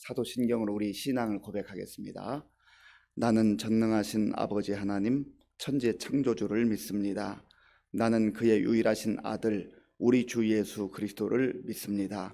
사도신경으로 우리 신앙을 고백하겠습니다. 나는 전능하신 아버지 하나님 천지 창조주를 믿습니다. 나는 그의 유일하신 아들 우리 주 예수 그리스도를 믿습니다.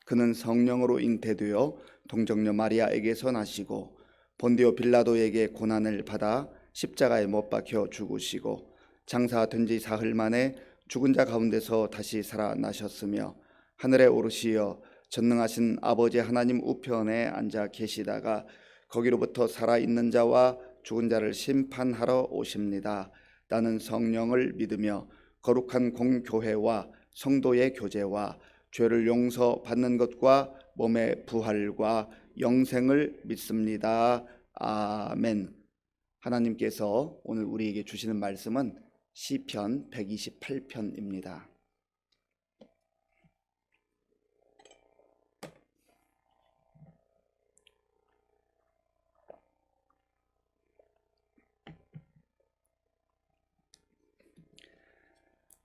그는 성령으로 잉태되어 동정녀 마리아에게서 나시고 본디오 빌라도에게 고난을 받아 십자가에 못 박혀 죽으시고 장사된 지 사흘 만에 죽은 자 가운데서 다시 살아나셨으며 하늘에 오르시어 전능하신 아버지 하나님 우편에 앉아 계시다가 거기로부터 살아있는 자와 죽은 자를 심판하러 오십니다. 나는 성령을 믿으며 거룩한 공교회와 성도의 교제와 죄를 용서받는 것과 몸의 부활과 영생을 믿습니다. 아멘. 하나님께서 오늘 우리에게 주시는 말씀은 시편 128편입니다.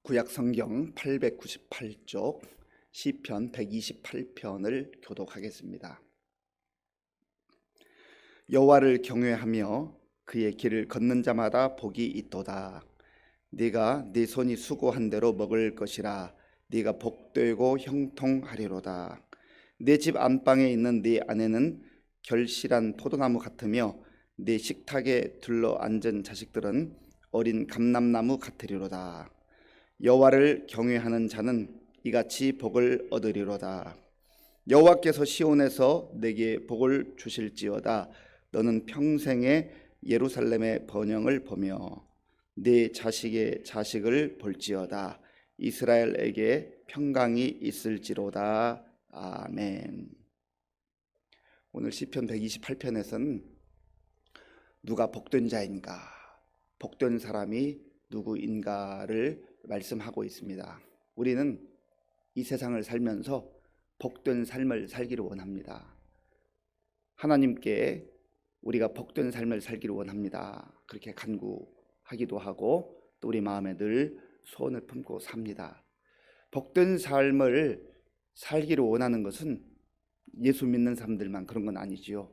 구약 성경 898쪽 시편 128편을 교독하겠습니다. 여호와를 경외하며 그의 길을 걷는 자마다 복이 있도다. 네가 네 손이 수고한 대로 먹을 것이라. 네가 복되고 형통하리로다. 네 집 안방에 있는 네 아내는 결실한 포도나무 같으며 네 식탁에 둘러앉은 자식들은 어린 감람나무 같으리로다. 여호와를 경외하는 자는 이같이 복을 얻으리로다. 여호와께서 시온에서 내게 복을 주실지어다. 너는 평생에 예루살렘의 번영을 보며 네 자식의 자식을 볼지어다. 이스라엘에게 평강이 있을지로다. 아멘. 오늘 시편 128편에서는 누가 복된 자인가, 복된 사람이 누구인가를 말씀하고 있습니다. 우리는 이 세상을 살면서 복된 삶을 살기를 원합니다. 하나님께 우리가 복된 삶을 살기를 원합니다. 그렇게 간구하기도 하고 또 우리 마음에 늘 소원을 품고 삽니다. 복된 삶을 살기를 원하는 것은 예수 믿는 사람들만 그런 건 아니지요.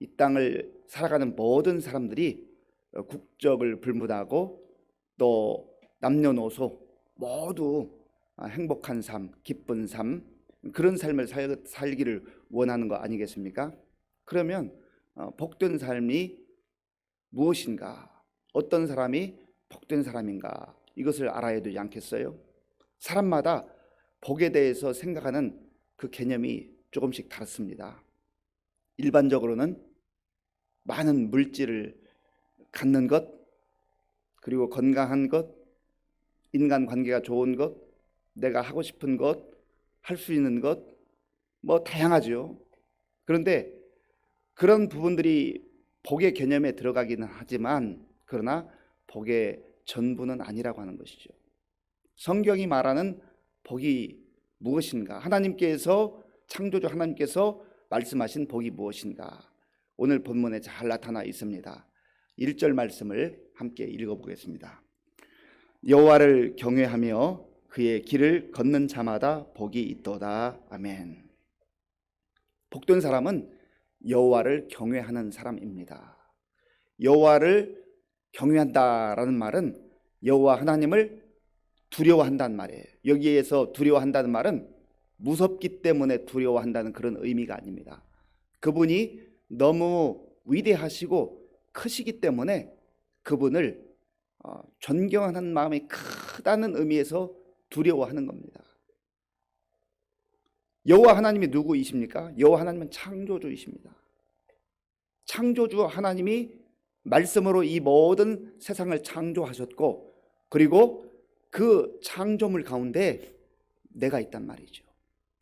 이 땅을 살아가는 모든 사람들이 국적을 불문하고 또 남녀노소 모두 행복한 삶, 기쁜 삶, 그런 삶을 살기를 원하는 거 아니겠습니까? 그러면 복된 삶이 무엇인가, 어떤 사람이 복된 사람인가, 이것을 알아야 되지 않겠어요? 사람마다 복에 대해서 생각하는 그 개념이 조금씩 다릅니다. 일반적으로는 많은 물질을 갖는 것, 그리고 건강한 것, 인간관계가 좋은 것, 내가 하고 싶은 것, 할 수 있는 것, 뭐 다양하죠. 그런데 그런 부분들이 복의 개념에 들어가기는 하지만 그러나 복의 전부는 아니라고 하는 것이죠. 성경이 말하는 복이 무엇인가? 하나님께서, 창조주 하나님께서 말씀하신 복이 무엇인가? 오늘 본문에 잘 나타나 있습니다. 1절 말씀을 함께 읽어보겠습니다. 여호와를 경외하며 그의 길을 걷는 자마다 복이 있도다. 아멘. 복된 사람은 여호와를 경외하는 사람입니다. 여호와를 경외한다라는 말은 여호와 하나님을 두려워한다는 말이에요. 여기에서 두려워한다는 말은 무섭기 때문에 두려워한다는 그런 의미가 아닙니다. 그분이 너무 위대하시고 크시기 때문에 그분을 존경하는 마음이 크다는 의미에서 두려워하는 겁니다. 여호와 하나님이 누구이십니까? 여호와 하나님은 창조주이십니다. 창조주 하나님이 말씀으로 이 모든 세상을 창조하셨고, 그리고 그 창조물 가운데 내가 있단 말이죠.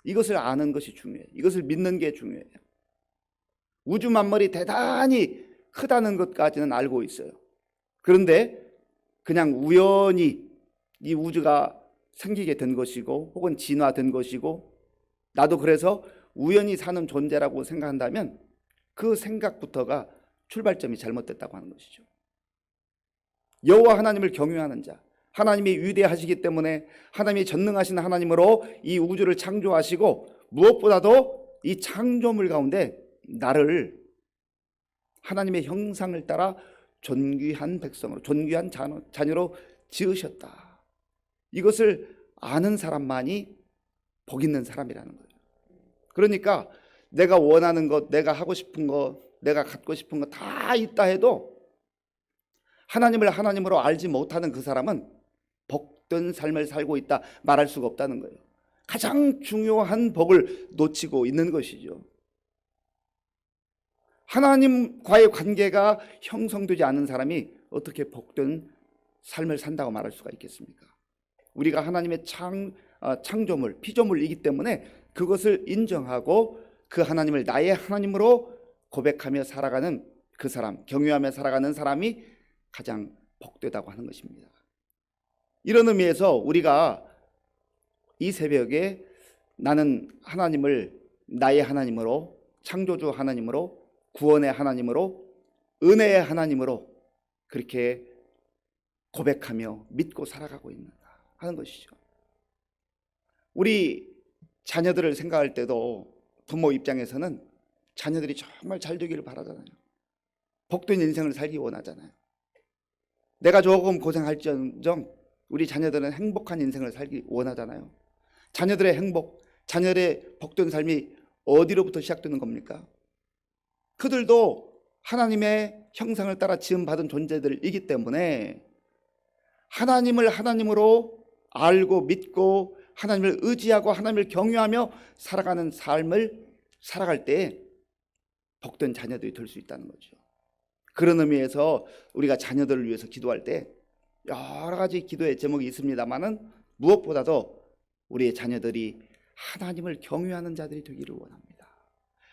이것을 아는 것이 중요해요. 이것을 믿는 게 중요해요. 우주 만물이 대단히 크다는 것까지는 알고 있어요. 그런데 그냥 우연히 이 우주가 생기게 된 것이고 혹은 진화된 것이고 나도 그래서 우연히 사는 존재라고 생각한다면 그 생각부터가 출발점이 잘못됐다고 하는 것이죠. 여호와 하나님을 경외하는 자, 하나님이 위대하시기 때문에 하나님이 전능하신 하나님으로 이 우주를 창조하시고 무엇보다도 이 창조물 가운데 나를 하나님의 형상을 따라 존귀한 백성으로, 존귀한 자녀로 지으셨다. 이것을 아는 사람만이 복 있는 사람이라는 거예요. 그러니까 내가 원하는 것, 내가 하고 싶은 것, 내가 갖고 싶은 것 다 있다 해도 하나님을 하나님으로 알지 못하는 그 사람은 복된 삶을 살고 있다 말할 수가 없다는 거예요. 가장 중요한 복을 놓치고 있는 것이죠. 하나님과의 관계가 형성되지 않은 사람이 어떻게 복된 삶을 산다고 말할 수가 있겠습니까? 우리가 하나님의 창조물, 피조물이기 때문에 그것을 인정하고 그 하나님을 나의 하나님으로 고백하며 살아가는 그 사람, 경유하며 살아가는 사람이 가장 복되다고 하는 것입니다. 이런 의미에서 우리가 이 새벽에 나는 하나님을 나의 하나님으로, 창조주 하나님으로, 구원의 하나님으로, 은혜의 하나님으로 그렇게 고백하며 믿고 살아가고 있는가 하는 것이죠. 우리 자녀들을 생각할 때도 부모 입장에서는 자녀들이 정말 잘 되기를 바라잖아요. 복된 인생을 살기 원하잖아요. 내가 조금 고생할지언정 우리 자녀들은 행복한 인생을 살기 원하잖아요. 자녀들의 행복, 자녀들의 복된 삶이 어디로부터 시작되는 겁니까? 그들도 하나님의 형상을 따라 지음받은 존재들이기 때문에 하나님을 하나님으로 알고 믿고 하나님을 의지하고 하나님을 경유하며 살아가는 삶을 살아갈 때 복된 자녀들이 될 수 있다는 거죠. 그런 의미에서 우리가 자녀들을 위해서 기도할 때 여러 가지 기도의 제목이 있습니다만은 무엇보다도 우리의 자녀들이 하나님을 경유하는 자들이 되기를 원합니다.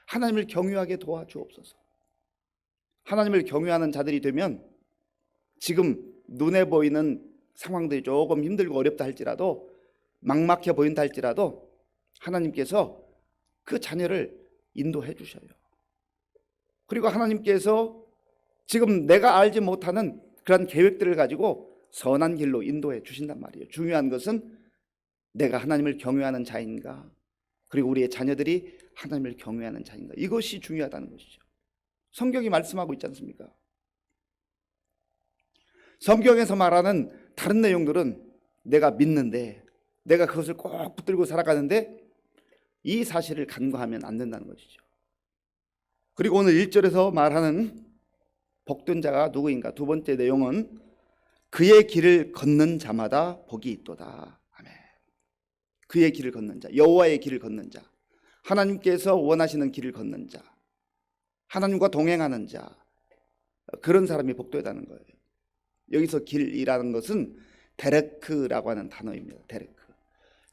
하나님을 경유하게 도와주옵소서. 하나님을 경유하는 자들이 되면 지금 눈에 보이는 상황들이 조금 힘들고 어렵다 할지라도 막막해 보인다 할지라도 하나님께서 그 자녀를 인도해 주셔요. 그리고 하나님께서 지금 내가 알지 못하는 그런 계획들을 가지고 선한 길로 인도해 주신단 말이에요. 중요한 것은 내가 하나님을 경외하는 자인가, 그리고 우리의 자녀들이 하나님을 경외하는 자인가, 이것이 중요하다는 것이죠. 성경이 말씀하고 있지 않습니까? 성경에서 말하는 다른 내용들은 내가 믿는데, 내가 그것을 꼭 붙들고 살아가는데 이 사실을 간과하면 안 된다는 것이죠. 그리고 오늘 1절에서 말하는 복된 자가 누구인가? 두 번째 내용은 그의 길을 걷는 자마다 복이 있도다. 아멘. 그의 길을 걷는 자, 여호와의 길을 걷는 자, 하나님께서 원하시는 길을 걷는 자, 하나님과 동행하는 자, 그런 사람이 복되다는 거예요. 여기서 길이라는 것은 데레크라고 하는 단어입니다.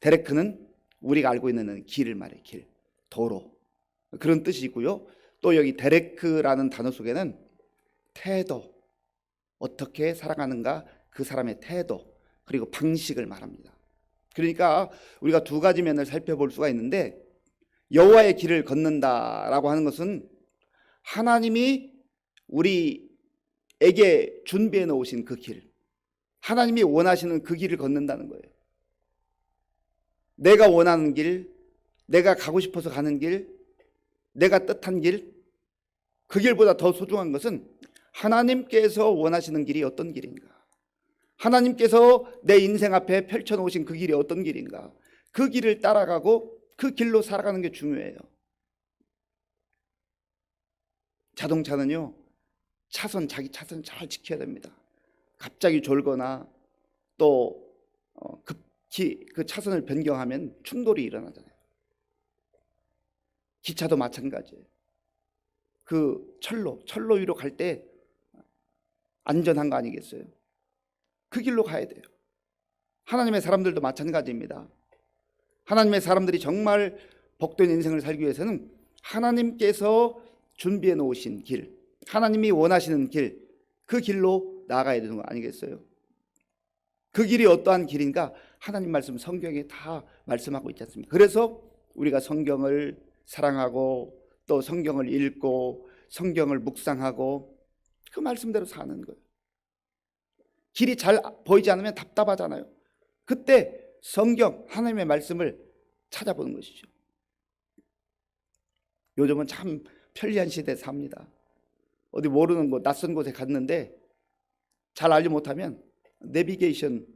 데레크는 우리가 알고 있는 길을 말해요. 길, 도로, 그런 뜻이 있고요. 또 여기 데레크라는 단어 속에는 태도, 어떻게 살아가는가, 그 사람의 태도, 그리고 방식을 말합니다. 그러니까 우리가 두 가지 면을 살펴볼 수가 있는데, 여호와의 길을 걷는다라고 하는 것은 하나님이 우리에게 준비해 놓으신 그 길, 하나님이 원하시는 그 길을 걷는다는 거예요. 내가 원하는 길, 내가 가고 싶어서 가는 길, 내가 뜻한 길, 그 길보다 더 소중한 것은 하나님께서 원하시는 길이 어떤 길인가, 하나님께서 내 인생 앞에 펼쳐놓으신 그 길이 어떤 길인가, 그 길을 따라가고 그 길로 살아가는 게 중요해요. 자동차는요, 자기 차선 잘 지켜야 됩니다. 갑자기 졸거나 또 급히 그 차선을 변경하면 충돌이 일어나잖아요. 기차도 마찬가지예요. 그 철로 위로 갈 때 안전한 거 아니겠어요? 그 길로 가야 돼요. 하나님의 사람들도 마찬가지입니다. 하나님의 사람들이 정말 복된 인생을 살기 위해서는 하나님께서 준비해 놓으신 길, 하나님이 원하시는 길, 그 길로 나아가야 되는 거 아니겠어요? 그 길이 어떠한 길인가? 하나님 말씀 성경에 다 말씀하고 있지 않습니까? 그래서 우리가 성경을 사랑하고 또 성경을 읽고 성경을 묵상하고 그 말씀대로 사는 거예요. 길이 잘 보이지 않으면 답답하잖아요. 그때 성경, 하나님의 말씀을 찾아보는 것이죠. 요즘은 참 편리한 시대에 삽니다. 어디 모르는 곳, 낯선 곳에 갔는데 잘 알지 못하면 내비게이션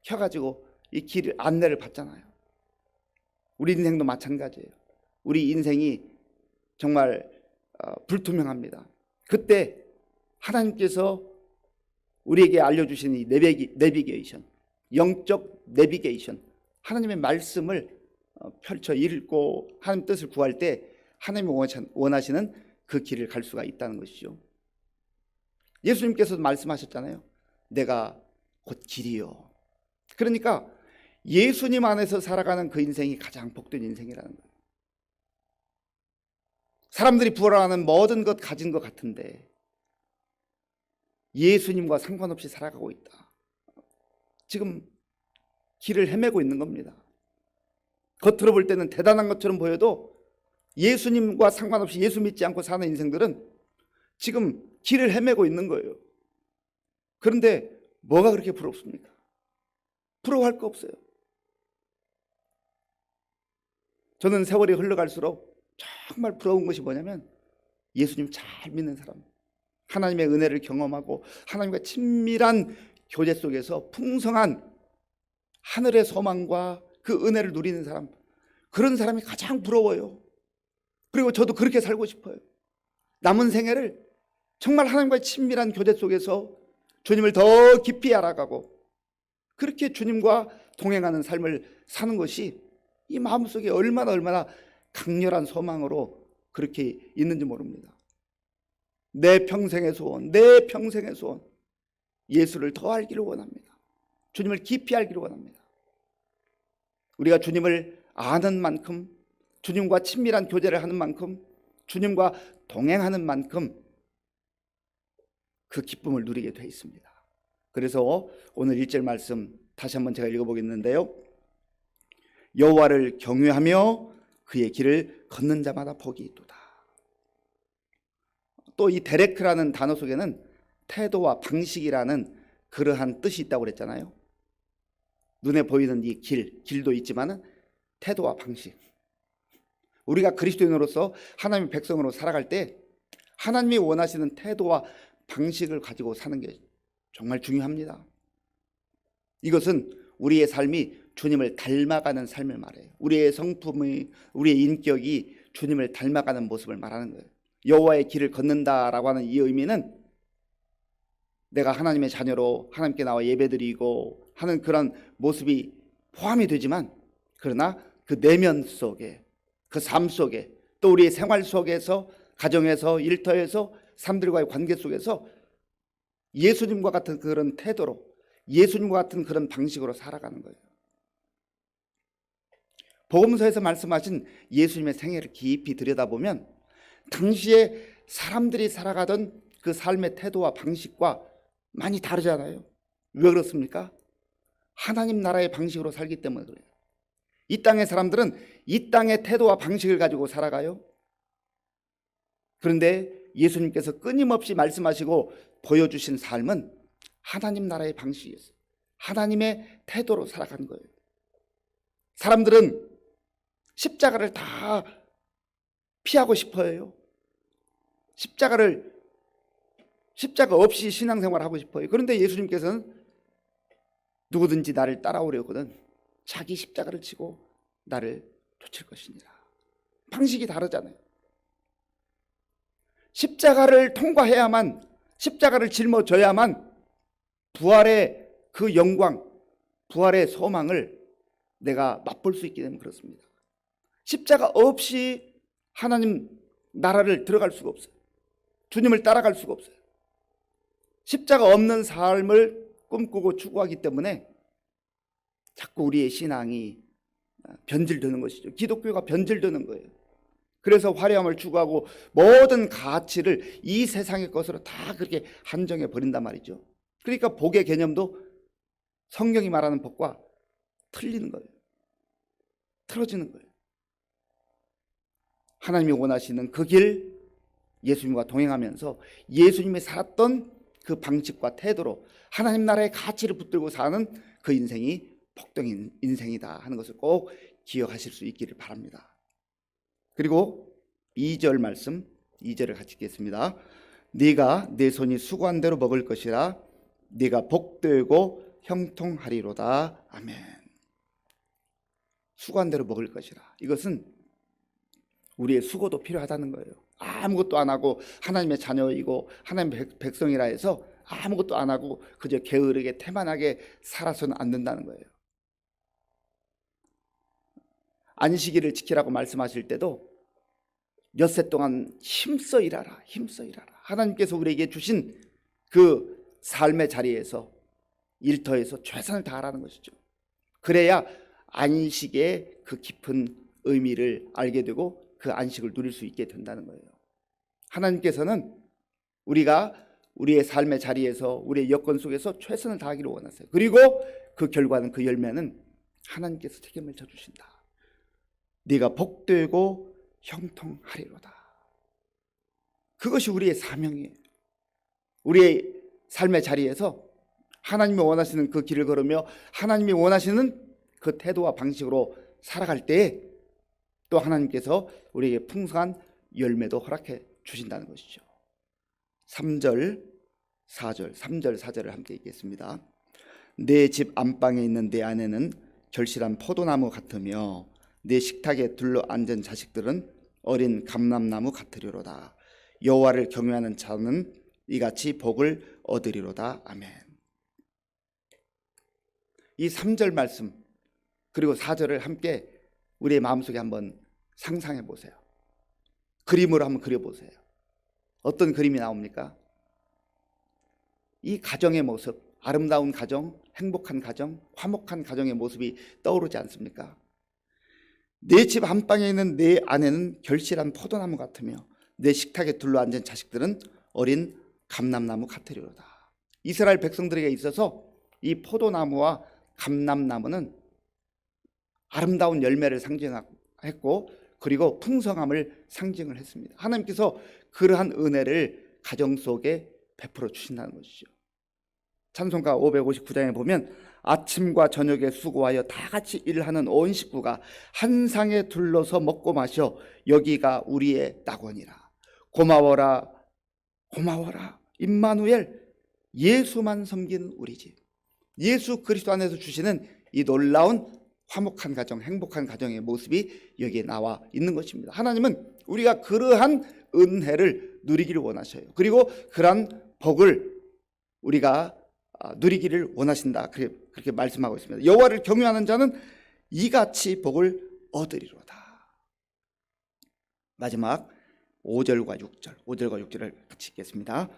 켜가지고 이 길 안내를 받잖아요. 우리 인생도 마찬가지예요. 우리 인생이 정말 불투명합니다. 그때 하나님께서 우리에게 알려주신 이 내비게이션, 영적 내비게이션, 하나님의 말씀을 펼쳐 읽고 하나님 뜻을 구할 때 하나님이 원하시는 그 길을 갈 수가 있다는 것이죠. 예수님께서도 말씀하셨잖아요. 내가 곧 길이요. 그러니까 예수님 안에서 살아가는 그 인생이 가장 복된 인생이라는 거예요. 사람들이 부러워하는 모든 것 가진 것 같은데 예수님과 상관없이 살아가고 있다. 지금 길을 헤매고 있는 겁니다. 겉으로 볼 때는 대단한 것처럼 보여도 예수님과 상관없이 예수 믿지 않고 사는 인생들은 지금 길을 헤매고 있는 거예요. 그런데 뭐가 그렇게 부럽습니까? 부러워할 거 없어요. 저는 세월이 흘러갈수록 정말 부러운 것이 뭐냐면 예수님 잘 믿는 사람, 하나님의 은혜를 경험하고 하나님과 친밀한 교제 속에서 풍성한 하늘의 소망과 그 은혜를 누리는 사람, 그런 사람이 가장 부러워요. 그리고 저도 그렇게 살고 싶어요. 남은 생애를 정말 하나님과의 친밀한 교제 속에서 주님을 더 깊이 알아가고 그렇게 주님과 동행하는 삶을 사는 것이 이 마음속에 얼마나 강렬한 소망으로 그렇게 있는지 모릅니다. 내 평생의 소원, 내 평생의 소원, 예수를 더 알기를 원합니다. 주님을 깊이 알기를 원합니다. 우리가 주님을 아는 만큼, 주님과 친밀한 교제를 하는 만큼, 주님과 동행하는 만큼 그 기쁨을 누리게 되어 있습니다. 그래서 오늘 1절 말씀 다시 한번 제가 읽어보겠는데요. 여호와를 경외하며 그의 길을 걷는 자마다 복이 있도다. 또 이 데레크라는 단어 속에는 태도와 방식이라는 그러한 뜻이 있다고 그랬잖아요. 눈에 보이는 이 길도 있지만은 태도와 방식. 우리가 그리스도인으로서 하나님의 백성으로 살아갈 때 하나님이 원하시는 태도와 방식을 가지고 사는 게 정말 중요합니다. 이것은 우리의 삶이 주님을 닮아가는 삶을 말해요. 우리의 성품이, 우리의 인격이 주님을 닮아가는 모습을 말하는 거예요. 여호와의 길을 걷는다라고 하는 이 의미는 내가 하나님의 자녀로 하나님께 나와 예배드리고 하는 그런 모습이 포함이 되지만, 그러나 그 내면 속에, 그 삶 속에, 또 우리의 생활 속에서, 가정에서, 일터에서, 사람들과의 관계 속에서 예수님과 같은 그런 태도로, 예수님과 같은 그런 방식으로 살아가는 거예요. 복음서에서 말씀하신 예수님의 생애를 깊이 들여다보면 당시에 사람들이 살아가던 그 삶의 태도와 방식과 많이 다르잖아요. 왜 그렇습니까? 하나님 나라의 방식으로 살기 때문에 그래요. 이 땅의 사람들은 이 땅의 태도와 방식을 가지고 살아가요. 그런데 예수님께서 끊임없이 말씀하시고 보여주신 삶은 하나님 나라의 방식이었어요. 하나님의 태도로 살아가는 거예요. 사람들은 십자가를 다 피하고 싶어요. 십자가 없이 신앙생활을 하고 싶어요. 그런데 예수님께서는 누구든지 나를 따라오려거든 자기 십자가를 지고 나를 쫓을 것이니라. 방식이 다르잖아요. 십자가를 통과해야만, 십자가를 짊어져야만 부활의 그 영광, 부활의 소망을 내가 맛볼 수 있기 때문에 그렇습니다. 십자가 없이 하나님 나라를 들어갈 수가 없어요. 주님을 따라갈 수가 없어요. 십자가 없는 삶을 꿈꾸고 추구하기 때문에 자꾸 우리의 신앙이 변질되는 것이죠. 기독교가 변질되는 거예요. 그래서 화려함을 추구하고 모든 가치를 이 세상의 것으로 다 그렇게 한정해 버린단 말이죠. 그러니까 복의 개념도 성경이 말하는 복과 틀리는 거예요. 틀어지는 거예요. 하나님이 원하시는 그 길, 예수님과 동행하면서 예수님이 살았던 그 방식과 태도로 하나님 나라의 가치를 붙들고 사는 그 인생이 복된 인생이다 하는 것을 꼭 기억하실 수 있기를 바랍니다. 그리고 2절 말씀, 2절을 같이 읽겠습니다. 네가 내 손이 수고한 대로 먹을 것이라. 네가 복되고 형통하리로다. 아멘. 수고한 대로 먹을 것이라. 이것은 우리의 수고도 필요하다는 거예요. 아무것도 안 하고 하나님의 자녀이고 하나님의 백성이라 해서 아무것도 안 하고 그저 게으르게 태만하게 살아서는 안 된다는 거예요. 안식일을 지키라고 말씀하실 때도 엿새 동안 힘써 일하라, 힘써 일하라. 하나님께서 우리에게 주신 그 삶의 자리에서 일터에서 최선을 다하라는 것이죠. 그래야 안식의 그 깊은 의미를 알게 되고 그 안식을 누릴 수 있게 된다는 거예요. 하나님께서는 우리가 우리의 삶의 자리에서 우리의 여건 속에서 최선을 다하기를 원하세요. 그리고 그 결과는, 그 열매는 하나님께서 책임을 져주신다. 네가 복되고 형통하리로다. 그것이 우리의 사명이에요. 우리의 삶의 자리에서 하나님이 원하시는 그 길을 걸으며 하나님이 원하시는 그 태도와 방식으로 살아갈 때에 또 하나님께서 우리에게 풍성한 열매도 허락해 주신다는 것이죠. 3절, 4절, 3절, 4절을 함께 읽겠습니다. 내 집 안방에 있는 내 아내는 결실한 포도나무 같으며 내 식탁에 둘러앉은 자식들은 어린 감람나무 같으리로다. 여호와를 경외하는 자는 이같이 복을 얻으리로다. 아멘. 이 3절 말씀 그리고 4절을 함께 우리의 마음속에 한번 상상해 보세요. 그림으로 한번 그려보세요. 어떤 그림이 나옵니까? 이 가정의 모습, 아름다운 가정, 행복한 가정, 화목한 가정의 모습이 떠오르지 않습니까? 내 집 안방에 있는 내 아내는 결실한 포도나무 같으며 내 식탁에 둘러앉은 자식들은 어린 감람나무 같으리로다. 이스라엘 백성들에게 있어서 이 포도나무와 감람나무는 아름다운 열매를 상징했고 그리고 풍성함을 상징을 했습니다. 하나님께서 그러한 은혜를 가정 속에 베풀어 주신다는 것이죠. 찬송가 559장에 보면 아침과 저녁에 수고하여 다 같이 일하는 온 식구가 한 상에 둘러서 먹고 마셔 여기가 우리의 낙원이라. 고마워라 고마워라 임마누엘, 예수만 섬기는 우리 집. 예수 그리스도 안에서 주시는 이 놀라운 화목한 가정, 행복한 가정의 모습이 여기에 나와 있는 것입니다. 하나님은 우리가 그러한 은혜를 누리기를 원하셔요. 그리고 그러한 복을 우리가 누리기를 원하신다. 그렇게 말씀하고 있습니다. 여호와를 경외하는 자는 이같이 복을 얻으리로다. 마지막 5절과 6절을 같이 읽겠습니다.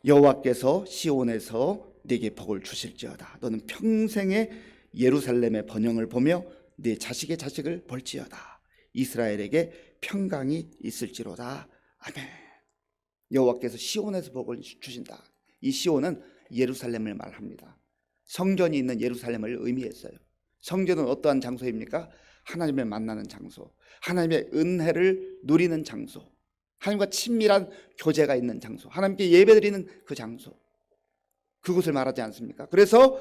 여호와께서 시온에서 네게 복을 주실지어다. 너는 평생에 예루살렘의 번영을 보며 네 자식의 자식을 볼지어다. 이스라엘에게 평강이 있을지로다. 아멘. 여호와께서 시온에서 복을 주신다. 이 시온은 예루살렘을 말합니다. 성전이 있는 예루살렘을 의미했어요. 성전은 어떠한 장소입니까? 하나님을 만나는 장소, 하나님의 은혜를 누리는 장소, 하나님과 친밀한 교제가 있는 장소, 하나님께 예배드리는 그 장소, 그곳을 말하지 않습니까? 그래서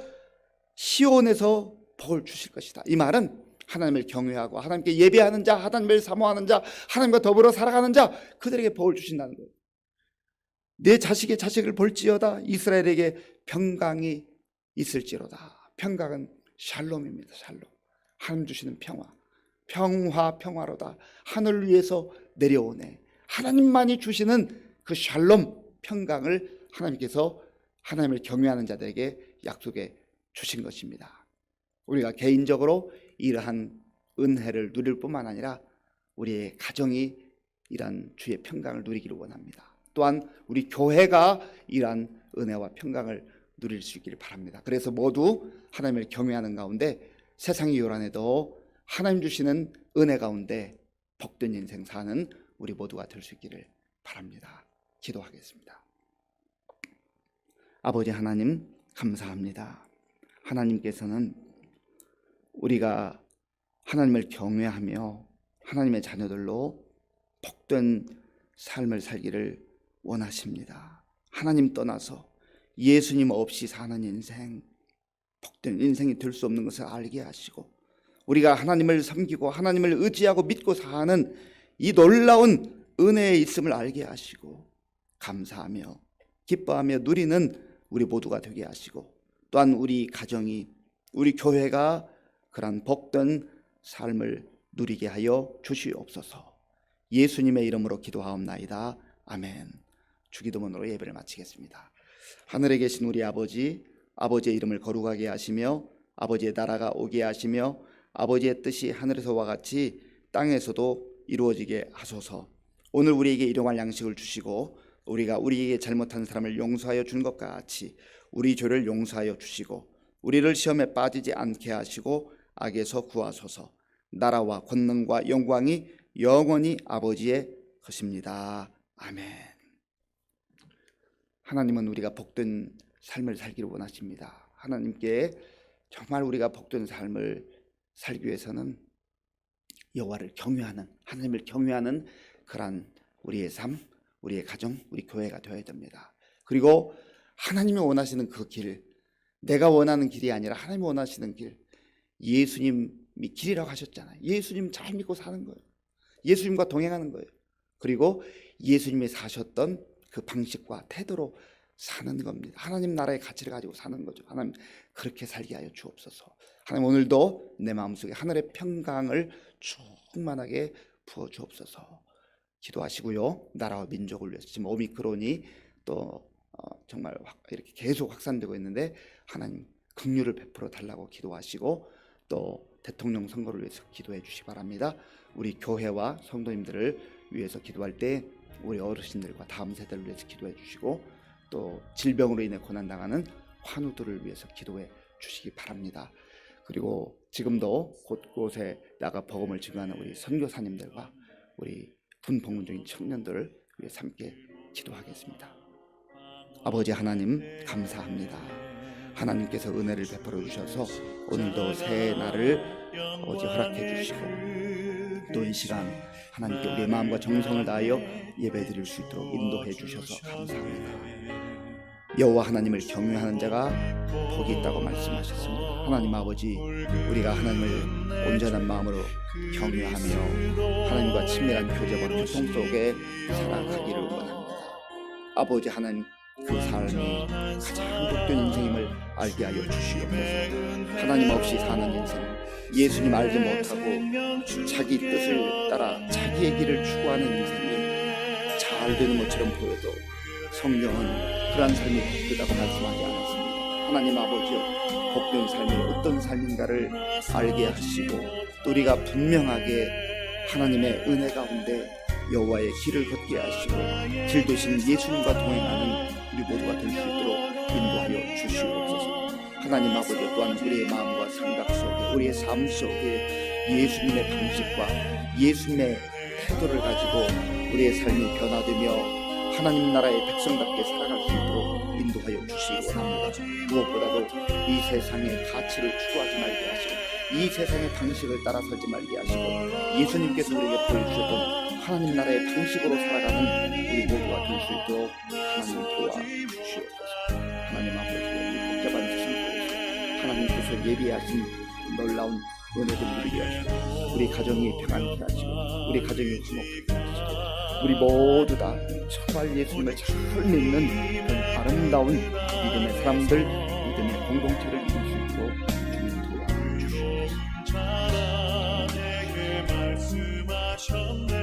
시온에서 복을 주실 것이다. 이 말은 하나님을 경외하고 하나님께 예배하는 자, 하나님을 사모하는 자, 하나님과 더불어 살아가는 자, 그들에게 복을 주신다는 거예요. 내 자식의 자식을 볼지어다. 이스라엘에게 평강이 있을지로다. 평강은 샬롬입니다. 샬롬. 하나님 주시는 평화, 평화로다. 하늘 위에서 내려오네. 하나님만이 주시는 그 샬롬, 평강을 하나님께서 하나님을 경외하는 자들에게 약속해 주신 것입니다. 우리가 개인적으로 이러한 은혜를 누릴 뿐만 아니라 우리의 가정이 이러한 주의 평강을 누리기를 원합니다. 또한 우리 교회가 이러한 은혜와 평강을 누릴 수 있기를 바랍니다. 그래서 모두 하나님을 경외하는 가운데 세상이 요란해도 하나님 주시는 은혜 가운데 복된 인생 사는 우리 모두가 될 수 있기를 바랍니다. 기도하겠습니다. 아버지 하나님 감사합니다. 하나님께서는 우리가 하나님을 경외하며 하나님의 자녀들로 복된 삶을 살기를 원하십니다. 하나님 떠나서 예수님 없이 사는 인생, 복된 인생이 될 수 없는 것을 알게 하시고 우리가 하나님을 섬기고 하나님을 의지하고 믿고 사는 이 놀라운 은혜의 있음을 알게 하시고 감사하며 기뻐하며 누리는 우리 모두가 되게 하시고, 또한 우리 가정이, 우리 교회가 그런 복된 삶을 누리게 하여 주시옵소서. 예수님의 이름으로 기도하옵나이다. 아멘. 주기도문으로 예배를 마치겠습니다. 하늘에 계신 우리 아버지, 아버지의 이름을 거룩하게 하시며 아버지의 나라가 오게 하시며 아버지의 뜻이 하늘에서와 같이 땅에서도 이루어지게 하소서. 오늘 우리에게 일용할 양식을 주시고 우리가 우리에게 잘못한 사람을 용서하여 준 것과 같이 우리 죄를 용서하여 주시고 우리를 시험에 빠지지 않게 하시고 악에서 구하소서. 나라와 권능과 영광이 영원히 아버지의 것입니다. 아멘. 하나님은 우리가 복된 삶을 살기를 원하십니다. 하나님께 정말 우리가 복된 삶을 살기 위해서는 여호와를 경외하는, 하나님을 경외하는 그런 우리의 삶, 우리의 가정, 우리 교회가 되어야 됩니다. 그리고 하나님이 원하시는 그 길, 내가 원하는 길이 아니라 하나님이 원하시는 길, 예수님이 길이라고 하셨잖아요. 예수님 잘 믿고 사는 거예요. 예수님과 동행하는 거예요. 그리고 예수님이 사셨던 그 방식과 태도로 사는 겁니다. 하나님 나라의 가치를 가지고 사는 거죠. 하나님 그렇게 살게 하여 주옵소서. 하나님 오늘도 내 마음속에 하늘의 평강을 충만하게 부어 주옵소서. 기도하시고요. 나라와 민족을 위해서 지금 오미크론이 또 정말 이렇게 계속 확산되고 있는데 하나님 긍휼을 베풀어 달라고 기도하시고 또 대통령 선거를 위해서 기도해 주시기 바랍니다. 우리 교회와 성도님들을 위해서 기도할 때 우리 어르신들과 다음 세대를 위해서 기도해 주시고 또 질병으로 인해 고난당하는 환우들을 위해서 기도해 주시기 바랍니다. 그리고 지금도 곳곳에 나가 복음을 증거하는 우리 선교사님들과 우리 군 복무 중인 청년들을 위해서 함께 기도하겠습니다. 아버지 하나님 감사합니다. 하나님께서 은혜를 베풀어 주셔서 오늘도 새 날을 아버지 허락해 주시고 또 이 시간 하나님께 우리의 마음과 정성을 다하여 예배드릴 수 있도록 인도해 주셔서 감사합니다. 여호와 하나님을 경외하는 자가 복이 있다고 말씀하셨습니다. 하나님 아버지, 우리가 하나님을 온전한 마음으로 경외하며 하나님과 친밀한 교제와 교통 속에 살아가기를 원합니다. 아버지 하나님, 그 삶이 가장 복된 인생임을 알게 하여 주시옵소서. 하나님 없이 사는 인생, 예수님 알지 못하고 자기 뜻을 따라 자기의 길을 추구하는 인생이 잘 되는 것처럼 보여도 성경은 그러한 삶이 복되다고 말씀하지 않았습니다. 하나님 아버지여, 복된 삶이 어떤 삶인가를 알게 하시고 또 우리가 분명하게 하나님의 은혜 가운데 여호와의 길을 걷게 하시고 길 되시는 예수님과 동행하는 우리 모두가 될 수 있도록 인도하여 주시옵소서. 하나님 아버지, 또한 우리의 마음과 생각 속에, 우리의 삶 속에 예수님의 방식과 예수님의 태도를 가지고 우리의 삶이 변화되며 하나님 나라의 백성답게 살아갈 수 있도록 인도하여 주시기 원합니다. 무엇보다도 이 세상의 가치를 추구하지 말게 하시고 이 세상의 방식을 따라 살지 말게 하시고 예수님께서 우리에게 보여주셨던 하나님 나라의 방식으로 살아가는 우리 모두가 될 수 있도록 하나님 도와주시옵소서. 하나님 아버지, 이 복잡한 세상 속에서 하나님께서 예비하신 놀라운 은혜를 누리게 하시고 우리 가정이 평안케 하시고 우리 가정이 화목하게 하시고 우리 모두 다 정말 예수님을 잘 믿는 그런 아름다운 믿음의 사람들, 믿음의 공동체를 이룰 수 있도록 주님 도와주시옵소서.